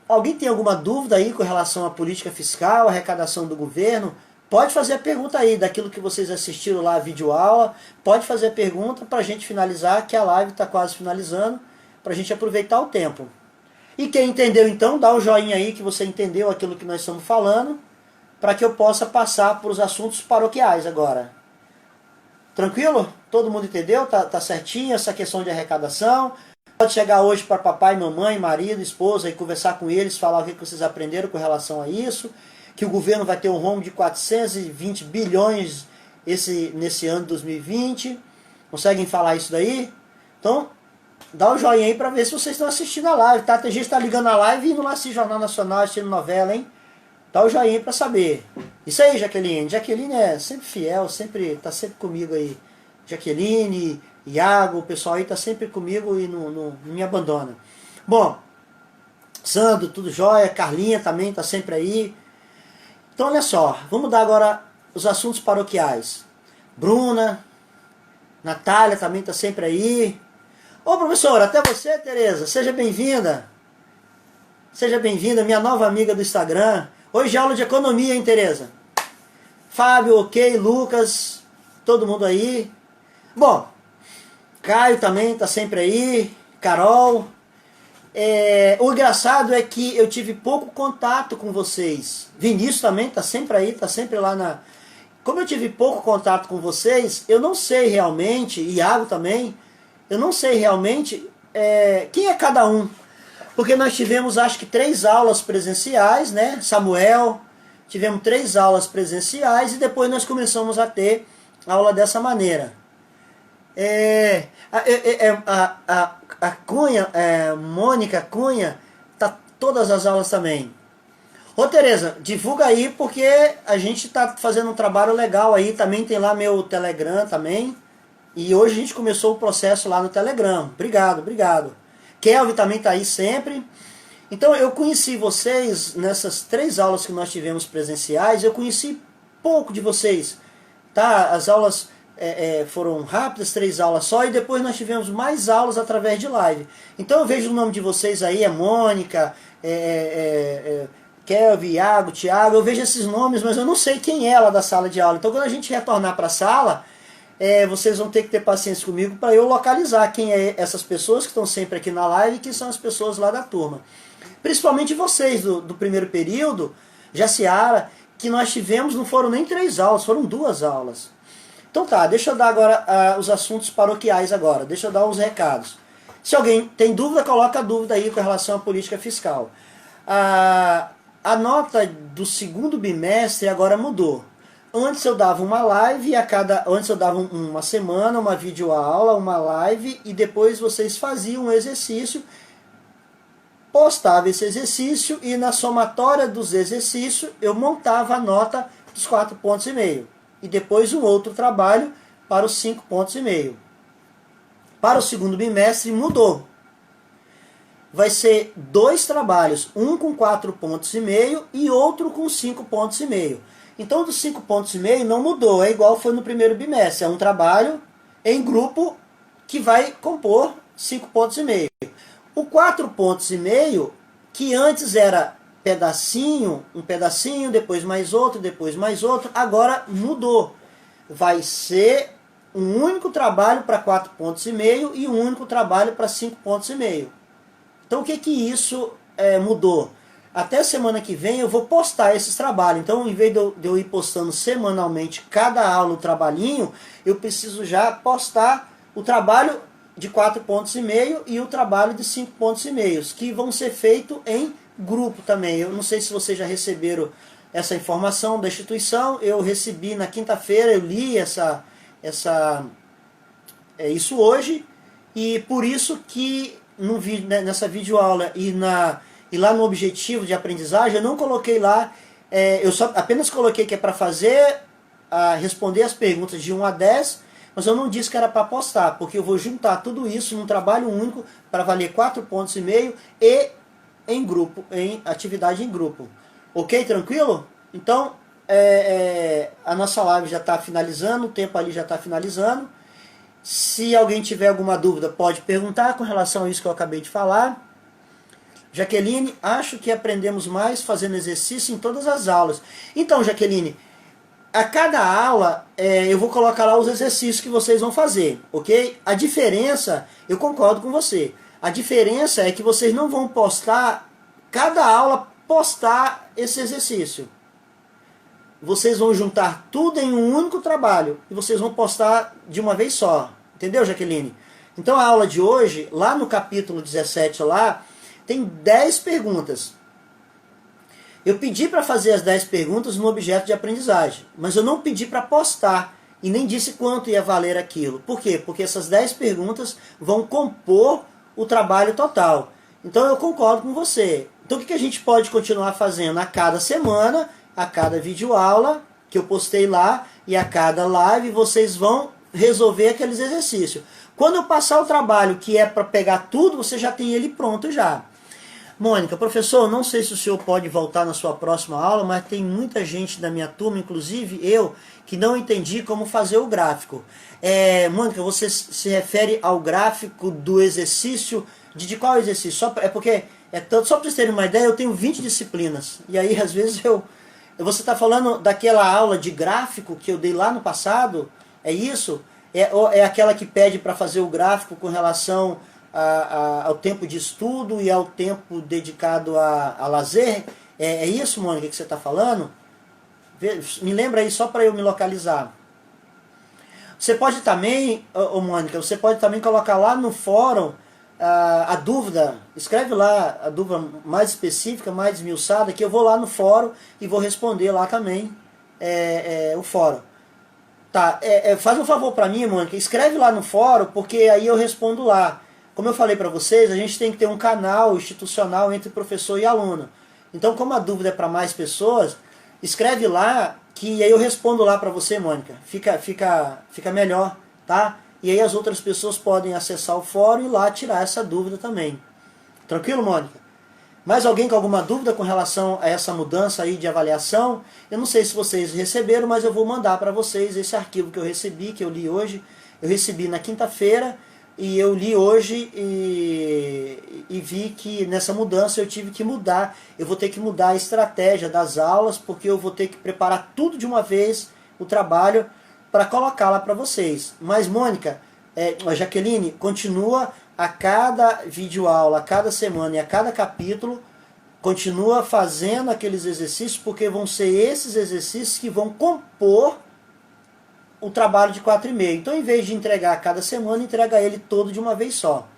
alguém tem alguma dúvida aí com relação à política fiscal, à arrecadação do governo? Pode fazer a pergunta aí, daquilo que vocês assistiram lá, a videoaula. Pode fazer a pergunta para a gente finalizar, que a live está quase finalizando, para a gente aproveitar o tempo. E quem entendeu então, dá o joinha aí que você entendeu aquilo que nós estamos falando, para que eu possa passar para os assuntos paroquiais agora. Tranquilo? Todo mundo entendeu? Tá certinho essa questão de arrecadação? Pode chegar hoje para papai, mamãe, marido, esposa e conversar com eles, falar o que vocês aprenderam com relação a isso. Que o governo vai ter um rombo de 420 bilhões nesse ano de 2020. Conseguem falar isso daí? Então, dá um joinha aí para ver se vocês estão assistindo a live. Tá? Tem gente que está ligando a live e indo lá assistir Jornal Nacional, assistindo novela, hein? Dá o joinha aí para saber. Isso aí, Jaqueline. Jaqueline é sempre fiel, tá sempre comigo aí. Jaqueline, Iago, o pessoal aí tá sempre comigo e não me abandona. Bom, Sandro, tudo jóia. Carlinha também tá sempre aí. Então olha só, vamos dar agora os assuntos paroquiais. Bruna, Natália também está sempre aí. Ô professor, até você, Tereza, seja bem-vinda. Seja bem-vinda, minha nova amiga do Instagram. Hoje é aula de economia, hein, Tereza? Fábio, ok, Lucas, todo mundo aí. Bom, Caio também tá sempre aí, Carol. O engraçado é que eu tive pouco contato com vocês. Vinícius também tá sempre aí, tá sempre lá na... Como eu tive pouco contato com vocês, eu não sei realmente, Iago também, eu não sei realmente quem é cada um. Porque nós tivemos, acho que 3 aulas presenciais, né? Samuel, tivemos 3 aulas presenciais e depois nós começamos a ter aula dessa maneira. A Cunha, Mônica Cunha, tá todas as aulas também. Ô Tereza, divulga aí porque a gente tá fazendo um trabalho legal aí, também tem lá meu Telegram também. E hoje a gente começou o processo lá no Telegram. Obrigado, obrigado. Kelvin também tá aí sempre. Então eu conheci vocês nessas 3 aulas que nós tivemos presenciais, eu conheci pouco de vocês. Tá? As aulas foram rápidas, 3 aulas só, e depois nós tivemos mais aulas através de live. Então eu vejo o nome de vocês aí, Mônica, Kelvin, Iago, Thiago, eu vejo esses nomes, mas eu não sei quem é ela da sala de aula. Então quando a gente retornar para a sala, vocês vão ter que ter paciência comigo para eu localizar quem é essas pessoas que estão sempre aqui na live e quem são as pessoas lá da turma. Principalmente vocês do primeiro período, Jaciara, que nós tivemos, não foram nem 3 aulas, foram 2 aulas. Então tá, deixa eu dar agora os assuntos paroquiais agora, deixa eu dar uns recados. Se alguém tem dúvida, coloca a dúvida aí com relação à política fiscal. A nota do segundo bimestre agora mudou. Antes eu dava uma live, antes eu dava uma semana, uma videoaula, uma live, e depois vocês faziam um exercício, postava esse exercício, e na somatória dos exercícios eu montava a nota dos 4,5 pontos. E depois um outro trabalho para os 5,5 pontos. Para o segundo bimestre mudou. Vai ser 2 trabalhos, um com 4,5 pontos e outro com 5,5 pontos. Então dos 5,5 pontos não mudou, é igual foi no primeiro bimestre, é um trabalho em grupo que vai compor 5,5 pontos. O 4,5 pontos, que antes era pedacinho, um pedacinho, depois mais outro, agora mudou. Vai ser um único trabalho para 4,5 pontos e um único trabalho para 5,5 pontos. Então o que isso mudou? Até semana que vem eu vou postar esses trabalhos. Então, em vez de eu ir postando semanalmente cada aula o trabalhinho, eu preciso já postar o trabalho de 4,5 pontos e o trabalho de 5,5 pontos, que vão ser feitos em grupo também. Eu não sei se vocês já receberam essa informação da instituição. Eu recebi na quinta-feira, eu li isso hoje, e por isso que nessa videoaula e lá no objetivo de aprendizagem, eu não coloquei lá, eu só apenas coloquei que é para responder as perguntas de 1 a 10, mas eu não disse que era para postar, porque eu vou juntar tudo isso num trabalho único para valer 4,5 pontos e em grupo, em atividade em grupo. Ok? Tranquilo? Então, a nossa live já está finalizando, o tempo ali já está finalizando. Se alguém tiver alguma dúvida, pode perguntar com relação a isso que eu acabei de falar. Jaqueline, acho que aprendemos mais fazendo exercício em todas as aulas. Então, Jaqueline, a cada aula eu vou colocar lá os exercícios que vocês vão fazer, ok? A diferença, eu concordo com você, a diferença é que vocês não vão postar, cada aula postar esse exercício. Vocês vão juntar tudo em um único trabalho e vocês vão postar de uma vez só. Entendeu, Jaqueline? Então a aula de hoje, lá no capítulo 17, lá, tem 10 perguntas. Eu pedi para fazer as 10 perguntas no objeto de aprendizagem, mas eu não pedi para postar e nem disse quanto ia valer aquilo. Por quê? Porque essas 10 perguntas vão compor o trabalho total. Então eu concordo com você. Então o que a gente pode continuar fazendo? A cada semana, a cada videoaula que eu postei lá e a cada live, vocês vão resolver aqueles exercícios. Quando eu passar o trabalho que é para pegar tudo, você já tem ele pronto já. Mônica, professor, não sei se o senhor pode voltar na sua próxima aula, mas tem muita gente da minha turma, inclusive eu, que não entendi como fazer o gráfico. Mônica, você se refere ao gráfico do exercício, de qual exercício? É porque É tanto, só para vocês terem uma ideia, eu tenho 20 disciplinas. E aí, às vezes, você está falando daquela aula de gráfico que eu dei lá no passado? É isso? É aquela que pede para fazer o gráfico com relação ao tempo de estudo e ao tempo dedicado a lazer? É isso, Mônica, que você está falando? Me lembra aí só para eu me localizar. Você pode também, Mônica, você pode também colocar lá no fórum a dúvida, escreve lá a dúvida mais específica, mais esmiuçada, que eu vou lá no fórum e vou responder lá também o fórum. Tá, faz um favor para mim, Mônica, escreve lá no fórum, porque aí eu respondo lá. Como eu falei para vocês, a gente tem que ter um canal institucional entre professor e aluno. Então, como a dúvida é para mais pessoas, escreve lá, que aí eu respondo lá para você, Mônica. Fica melhor, tá? E aí as outras pessoas podem acessar o fórum e lá tirar essa dúvida também. Tranquilo, Mônica? Mais alguém com alguma dúvida com relação a essa mudança aí de avaliação? Eu não sei se vocês receberam, mas eu vou mandar para vocês esse arquivo que eu recebi, que eu li hoje. Eu recebi na quinta-feira e eu li hoje e vi que nessa mudança eu tive que mudar. Eu vou ter que mudar a estratégia das aulas, porque eu vou ter que preparar tudo de uma vez, o trabalho, para colocar lá para vocês. Mas, Mônica, Jaqueline, continua a cada videoaula, a cada semana e a cada capítulo, continua fazendo aqueles exercícios, porque vão ser esses exercícios que vão compor o trabalho de 4,5. Então, em vez de entregar a cada semana, entrega ele todo de uma vez só.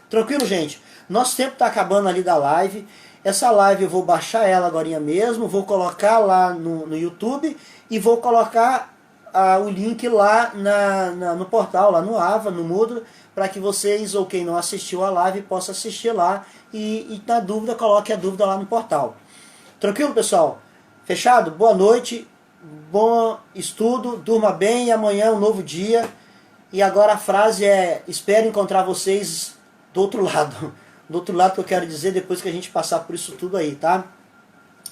Tranquilo, gente? Nosso tempo está acabando ali da live. Essa live eu vou baixar ela agora mesmo, vou colocar lá no YouTube e vou colocar o link lá no portal, lá no AVA, no Moodle, para que vocês ou quem não assistiu a live possa assistir lá e na dúvida, coloque a dúvida lá no portal. Tranquilo, pessoal? Fechado? Boa noite, bom estudo, durma bem e amanhã é um novo dia. E agora a frase é: espero encontrar vocês do outro lado. Do outro lado que eu quero dizer depois que a gente passar por isso tudo aí, tá?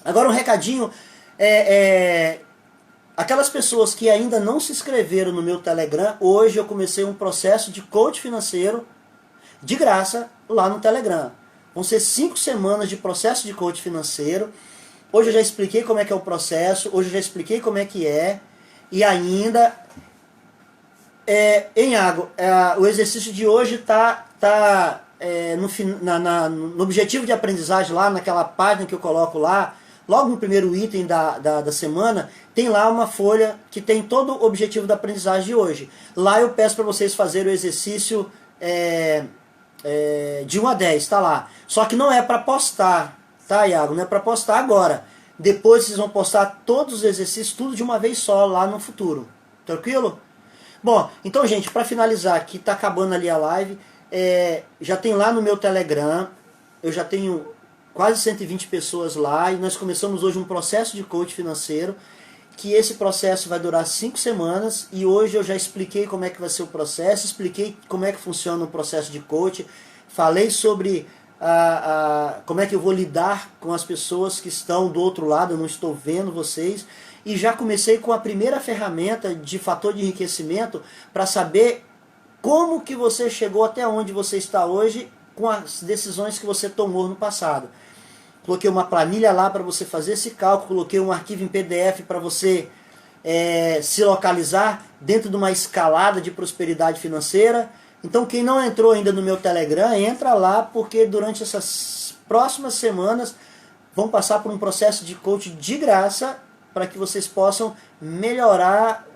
Agora um recadinho, aquelas pessoas que ainda não se inscreveram no meu Telegram, hoje eu comecei um processo de coach financeiro de graça lá no Telegram. Vão ser 5 semanas de processo de coach financeiro. Hoje eu já expliquei como é que é o processo, hoje eu já expliquei como é que é, e ainda, o exercício de hoje está no objetivo de aprendizagem lá, naquela página que eu coloco lá, logo no primeiro item da semana, tem lá uma folha que tem todo o objetivo da aprendizagem de hoje. Lá eu peço para vocês fazerem o exercício de 1 a 10, tá lá. Só que não é para postar, tá, Iago? Não é para postar agora. Depois vocês vão postar todos os exercícios, tudo de uma vez só, lá no futuro. Tranquilo? Bom, então, gente, para finalizar aqui, tá acabando ali a live. Já tem lá no meu Telegram, eu já tenho quase 120 pessoas lá, e nós começamos hoje um processo de coach financeiro, que esse processo vai durar 5 semanas, e hoje eu já expliquei como é que vai ser o processo, expliquei como é que funciona o processo de coach, falei sobre como é que eu vou lidar com as pessoas que estão do outro lado, eu não estou vendo vocês, e já comecei com a primeira ferramenta de fator de enriquecimento para saber como que você chegou até onde você está hoje com as decisões que você tomou no passado. Coloquei uma planilha lá para você fazer esse cálculo, coloquei um arquivo em PDF para você se localizar dentro de uma escalada de prosperidade financeira. Então quem não entrou ainda no meu Telegram, entra lá, porque durante essas próximas semanas vão passar por um processo de coach de graça para que vocês possam melhorar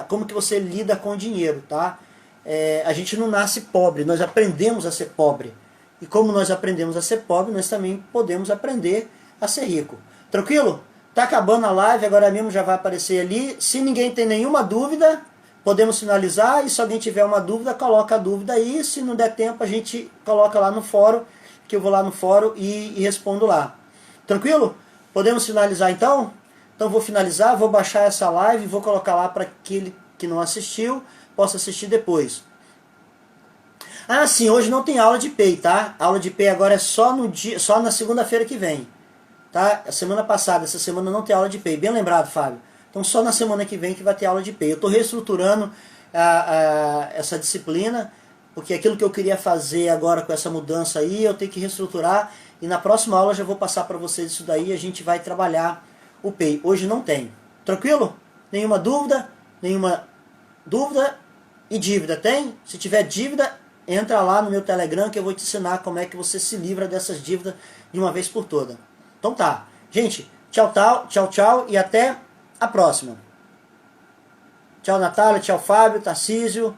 como que você lida com o dinheiro, tá? A gente não nasce pobre, nós aprendemos a ser pobre. E como nós aprendemos a ser pobre, nós também podemos aprender a ser rico. Tranquilo? Tá acabando a live, agora mesmo já vai aparecer ali. Se ninguém tem nenhuma dúvida, podemos finalizar. E se alguém tiver uma dúvida, coloca a dúvida aí. Se não der tempo, a gente coloca lá no fórum, que eu vou lá no fórum e respondo lá. Tranquilo? Podemos finalizar então? Então vou finalizar, vou baixar essa live, vou colocar lá para aquele que não assistiu, possa assistir depois. Ah, sim, hoje não tem aula de PEI, tá? A aula de PEI agora é só na segunda-feira que vem, tá? A semana passada, essa semana não tem aula de PEI. Bem lembrado, Fábio. Então só na semana que vem que vai ter aula de PEI. Eu estou reestruturando essa disciplina, porque aquilo que eu queria fazer agora com essa mudança aí, eu tenho que reestruturar. E na próxima aula eu já vou passar para vocês isso daí e a gente vai trabalhar o Pay. Hoje não tem. Tranquilo? Nenhuma dúvida? Nenhuma dúvida e dívida tem? Se tiver dívida, entra lá no meu Telegram que eu vou te ensinar como é que você se livra dessas dívidas de uma vez por toda. Então tá. Gente, tchau, tchau, tchau e até a próxima. Tchau, Natália. Tchau, Fábio, Tarcísio.